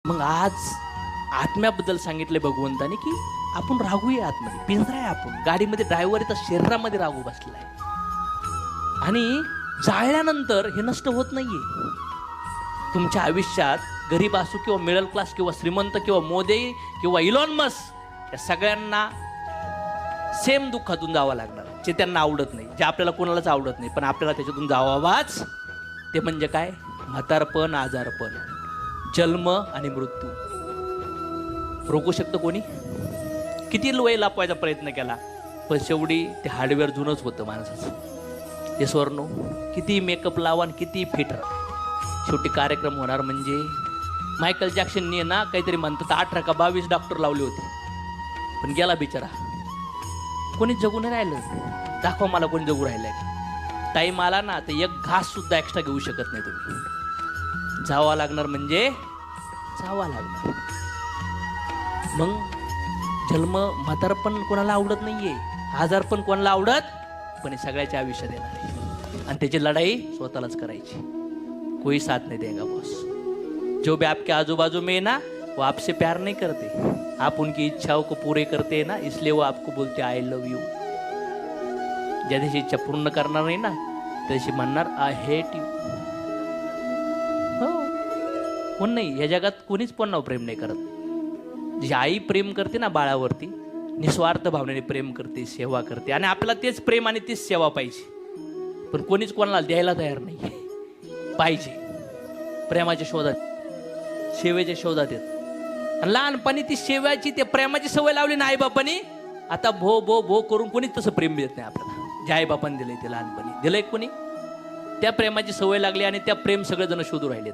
मग आज आत्म्याबद्दल सांगितले भगवंताने की आपण राहूया आतमध्ये, पिंजरा आहे आपण, गाडीमध्ये ड्रायव्हर आहे तर शरीरामध्ये राहू बसलाय. आणि जाळल्यानंतर हे नष्ट होत नाहीये. तुमच्या आयुष्यात गरीब असो किंवा मिडल क्लास किंवा श्रीमंत किंवा मोदी किंवा इलॉन मस्क, या सगळ्यांना सेम दुःखातून जावं लागणार, जे त्यांना आवडत नाही, जे आपल्याला कोणालाच आवडत नाही, पण आपल्याला त्याच्यातून जावावाच. ते म्हणजे काय? म्हातारपण, आजारपण, जन्म आणि मृत्यू. रोखू शकतं कोणी? किती वय लपवायचा प्रयत्न केला, पण शेवटी ते हार्डवेअर जुनंच होतं माणसाचं. हे स्वर्णो किती मेकअप लावा आणि किती फिट राहा, शेवटी कार्यक्रम होणार. म्हणजे मायकल जॅक्सनने ना काहीतरी म्हणतात 18 का 22 डॉक्टर लावले होते, पण गेला बिचारा. कोणी जगू नाही राहिलं. दाखवा मला कोणी जगू राहिलंय. टाईम आला ना तर एक घास सुद्धा एक्स्ट्रा घेऊ शकत नाही तुम्ही. जावं लागणार म्हणजे जावं लागणार. मग जन्म, म्हातारपण कोणाला आवडत नाहीये, आजार पण कोणाला आवडत, पण हे सगळ्याच्या आयुष्यात येणार आहे आणि त्याची लढाई स्वतःलाच करायची. कोई साथ नहीं देगा बॉस. जो भी आपके आजू बाजू में है ना, वो आपसे प्यार नहीं करते, आप उनकी इच्छाओं को पूरे करते हैं ना, इसलिए वो आपको बोलते आई लव यू. ज्या दिवशी इच्छा पूर्ण करणार नाही ना, त्या दिवशी म्हणणार आय हेट यू. हो, कोण नाही या जगात, कोणीच कोणावर प्रेम नाही करत. जी आई प्रेम करते ना बाळावरती, निस्वार्थ भावनेने प्रेम करते, सेवा करते, आणि आपल्याला तेच प्रेम आणि तीच सेवा पाहिजे, पण कोणीच कोणाला द्यायला तयार नाही. पाहिजे प्रेमाच्या शोधात, सेवेच्या शोधात येत. आणि लहानपणी ती सेवाची, त्या प्रेमाची सवय लावली ना आईबापांनी, आता भो भो भो करून कोणीच तसं प्रेम देत नाही आपल्याला. जे आईबापांनी दिलंय ते लहानपणी दिलंय कोणी, त्या प्रेमाची सवय लागली आणि त्या प्रेम सगळेजण शोधू राहिलेत.